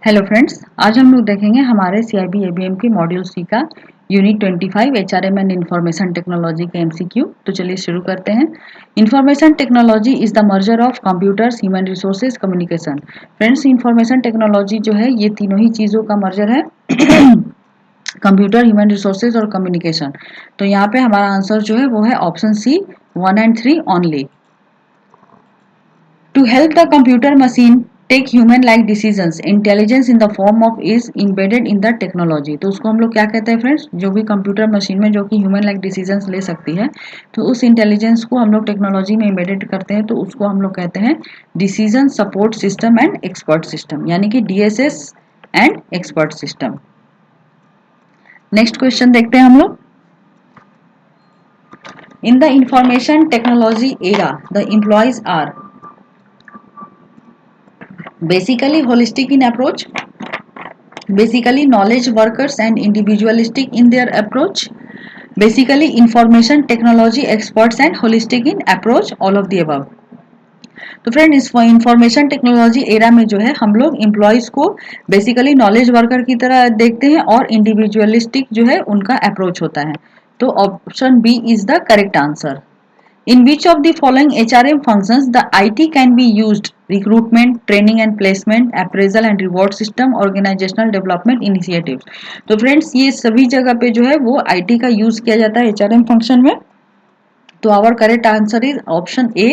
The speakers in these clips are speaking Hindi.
हेलो फ्रेंड्स, आज हम लोग देखेंगे हमारे सीआईबी एबीएम के मॉड्यूल सी का unit 25 HRM and information technology के एमसीक्यू। तो चलिए शुरू करते हैं। Information technology is the merger of computers, human resources, communication. Friends, information technology जो है ये तीनों ही चीज़ों का मर्जर है कंप्यूटर, ह्यूमन रिसोर्सेज और कम्युनिकेशन। तो यहाँ पे हमारा आंसर जो है वो है option C 1 and 3 only. To help the computer machine take human-like decisions, intelligence in the form of is embedded in the technology। तो उसको हम लोग क्या कहते हैं फ्रेंड्स? जो भी कंप्यूटर मशीन में जो कि ह्यूमन लाइक डिसीजंस ले सकती है, तो उस इंटेलिजेंस को हम लोग टेक्नोलॉजी में एम्बेडेड करते हैं, तो उसको हम लोग कहते हैं decision support system and expert system, यानी कि DSS and expert system. Next question देखते हैं हम लोग। In the information technology era the employees are basically holistic in approach, basically knowledge workers and individualistic in their approach, basically information technology experts and holistic in approach, all of the above। तो फ्रेंड इस इंफॉर्मेशन टेक्नोलॉजी एरा में जो है हम लोग एम्प्लॉयज को बेसिकली नॉलेज वर्कर की तरह देखते हैं और इंडिविजुअलिस्टिक जो है उनका अप्रोच होता है। तो option B is the correct answer. In which of the following HRM functions the IT can be used? Recruitment, training and placement, appraisal and reward system, organizational development initiatives। तो फ्रेंड्स ये सभी जगह पे जो है वो IT का यूज किया जाता है HRM फंक्शन में। तो our correct answer is option A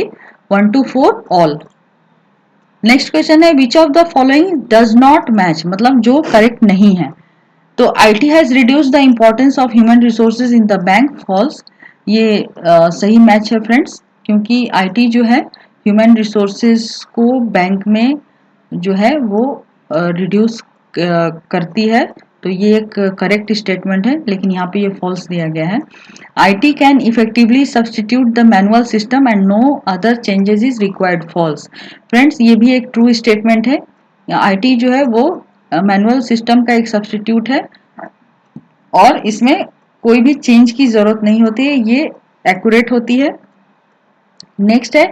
1 to 4 all. Next question है which of the following does not match, मतलब जो करेक्ट नहीं है। तो IT has reduce the importance of human resources in the bank, false. ये सही मैच है फ्रेंड्स, क्योंकि IT जो है ह्यूमन रिसोर्सेज को बैंक में जो है वो रिड्यूस करती है। तो ये एक करेक्ट स्टेटमेंट है, लेकिन यहाँ पे ये फॉल्स दिया गया है। IT can effectively substitute the manual system and no other changes is required, false. Friends ये भी एक ट्रू स्टेटमेंट है। IT जो है वो मैनुअल सिस्टम का एक सब्सटीट्यूट है और इसमें कोई भी चेंज की जरूरत नहीं होती है, ये एक्यूरेट होती है। नेक्स्ट है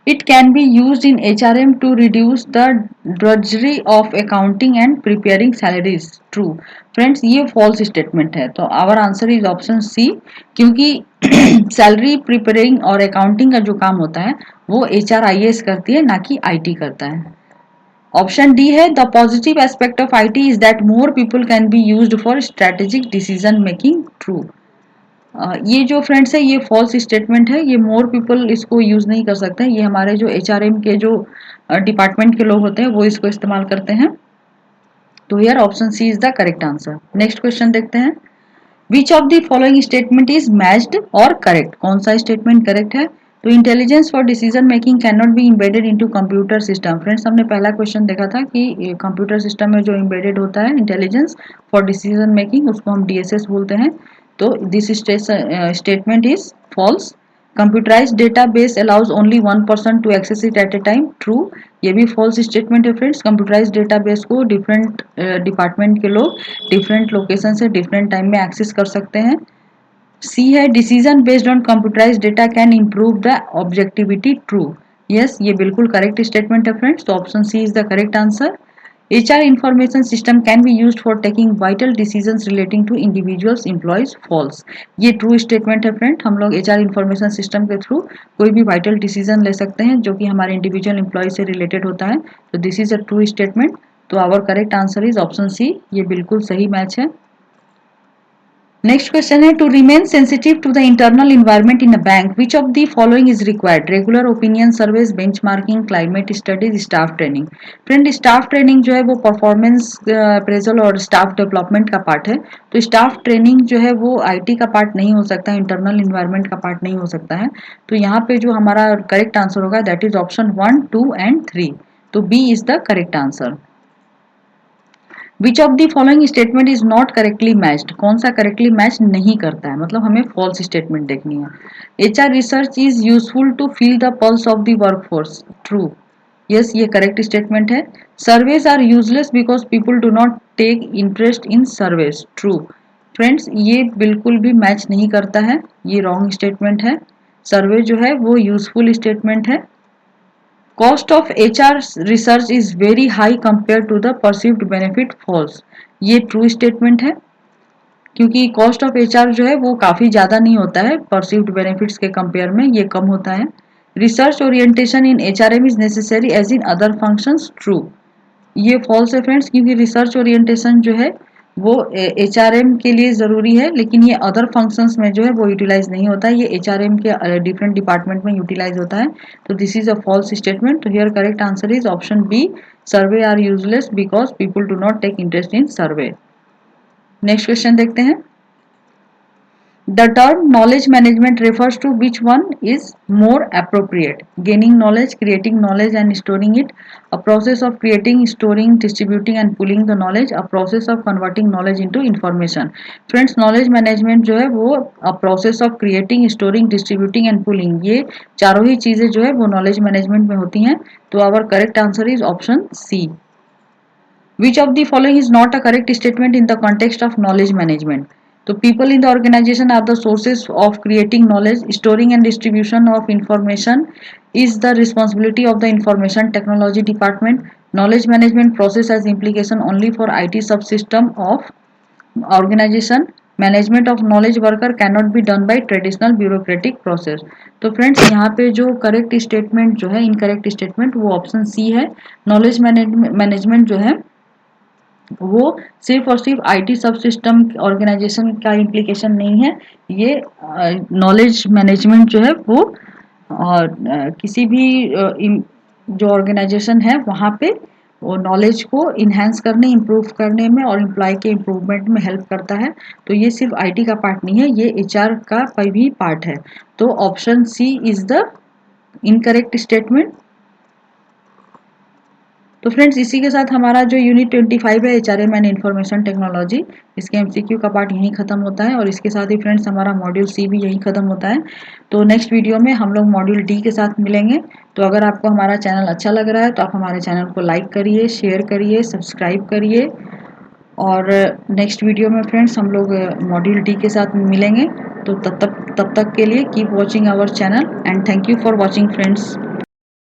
it can be used in HRM to reduce the drudgery of accounting and preparing salaries, true. Friends ये फॉल्स स्टेटमेंट है, तो our answer is option C, क्योंकि सैलरी प्रिपेयरिंग और अकाउंटिंग का जो काम होता है वो HRIS करती है, ना कि IT करता है। ऑप्शन डी है the positive aspect of IT is that more people can be used for strategic decision making, true. ये जो फ्रेंड्स है ये फॉल्स स्टेटमेंट है, ये मोर पीपल इसको यूज नहीं कर सकते, ये हमारे जो HRM के जो डिपार्टमेंट के लोग होते हैं वो इसको इस्तेमाल करते हैं। तो here option C is the correct answer. Next question देखते हैं। Which of the following statement is matched और करेक्ट, कौन सा स्टेटमेंट करेक्ट है? तो intelligence for decision making can not be embedded into computer system. Friends हमने पहला क्वेश्चन देखा था कि कंप्यूटर सिस्टम में जो इम्बेडेड होता है इंटेलिजेंस फॉर डिसीजन मेकिंग उसको हम DSS बोलते हैं। तो this statement is false. Computerised database allows only 1 person to access it at a time, true. ये भी फॉल्स स्टेटमेंट है फ्रेंड्स। कंप्यूटराइज्ड डेटाबेस को डिफरेंट डिपार्टमेंट के लोग डिफरेंट लोकेशन से डिफरेंट टाइम में एक्सेस कर सकते हैं। सी है decision based on computerised data can improve the objectivity, true. Yes ये बिल्कुल करेक्ट स्टेटमेंट है फ्रेंड्स, तो option C is the correct answer. HR information system can be used for taking vital decisions relating to individuals, employees, false। ये ट्रू स्टेटमेंट है फ्रेंड, हम लोग HR इंफॉर्मेशन सिस्टम के थ्रू कोई भी वाइटल डिसीजन ले सकते हैं जो कि हमारे इंडिविजुअल एम्प्लॉय से रिलेटेड होता है। तो this is a true statement, तो our correct answer is option C, ये बिल्कुल सही मैच है। नेक्स्ट क्वेश्चन है to remain sensitive to the internal environment in a bank which of the following is required? Regular opinion surveys, benchmarking, climate studies, staff training. Friend staff training जो है वो परफॉर्मेंस अप्रेजल और स्टाफ डेवलपमेंट का पार्ट है। तो स्टाफ ट्रेनिंग जो है वो IT का पार्ट नहीं हो सकता, इंटरनल इन्वायरमेंट का पार्ट नहीं हो सकता है। तो यहाँ पे जो हमारा करेक्ट आंसर होगा दैट इज ऑप्शन 1, 2 and 3। तो B is the correct answer. Which of the following statement is not correctly matched, कौन सा करेक्टली मैच नहीं करता है, मतलब हमें फॉल्स स्टेटमेंट देखनी है। HR research is useful to feel the pulse of the workforce, true. Yes ये करेक्ट स्टेटमेंट है। Surveys are useless because people do not take interest in surveys, true. Friends ये बिल्कुल भी मैच नहीं करता है, ये रॉन्ग स्टेटमेंट है। सर्वे जो है वो यूजफुल स्टेटमेंट है। Cost of HR research is very high compare to the perceived benefit false. ये ट्रू स्टेटमेंट है, क्योंकि कॉस्ट ऑफ HR जो है वो काफ़ी ज़्यादा नहीं होता है परसीव्ड बेनिफिट्स के कंपेयर में, ये कम होता है। Research orientation in HRM is necessary as in other functions, true. ये फॉल्स है फ्रेंड्स, क्योंकि रिसर्च ओरिएंटेशन जो है वो HRM के लिए ज़रूरी है, लेकिन ये अदर फंक्शंस में जो है वो यूटिलाइज नहीं होता है, ये HRM के डिफरेंट डिपार्टमेंट में यूटिलाइज होता है। तो this is a false statement. तो here correct answer is option B, survey are useless because people do not take interest in survey. Next question देखते हैं। The term knowledge management refers to which one is more appropriate? Gaining knowledge, creating knowledge and storing it, a process of creating, storing, distributing and pooling the knowledge, a process of converting knowledge into information. Friends, knowledge management जो है वो a process of creating, storing, distributing and pooling, ये चारों ही चीजें जो है वो knowledge management में होती हैं। तो our correct answer is option C. Which of the following is not a correct statement in the context of knowledge management? So people in the organization are the sources of creating knowledge. Storing and distribution of information is the responsibility of the information technology department. Knowledge management process has implication only for IT subsystem of organization. Management of knowledge worker cannot be done by traditional bureaucratic process. तो फ्रेंड्स यहाँ पे जो करेक्ट स्टेटमेंट जो है, इनकरेक्ट स्टेटमेंट, वो ऑप्शन सी है। नॉलेज मैनेजमेंट जो है वो सिर्फ और सिर्फ IT सब सिस्टम ऑर्गेनाइजेशन का इम्प्लीकेशन नहीं है। ये नॉलेज मैनेजमेंट जो है वो किसी भी जो ऑर्गेनाइजेशन है वहाँ पे वो नॉलेज को इन्हेंस करने, इम्प्रूव करने में और एम्प्लॉय के इम्प्रूवमेंट में हेल्प करता है। तो ये सिर्फ IT का पार्ट नहीं है, ये HR का भी पार्ट है। तो option C is the incorrect statement. तो फ्रेंड्स इसी के साथ हमारा जो यूनिट 25 है HRM एंड इंफॉर्मेशन टेक्नोलॉजी, इसके MCQ का पार्ट यहीं खत्म होता है और इसके साथ ही फ्रेंड्स हमारा मॉड्यूल सी भी यहीं खत्म होता है। तो नेक्स्ट वीडियो में हम लोग मॉड्यूल डी के साथ मिलेंगे। तो अगर आपको हमारा चैनल अच्छा लग रहा है तो आप हमारे चैनल को लाइक करिए, शेयर करिए, सब्सक्राइब करिए और नेक्स्ट वीडियो में फ्रेंड्स हम लोग मॉड्यूल डी के साथ मिलेंगे। तो तब तक के लिए keep watching our channel and thank you for watching friends.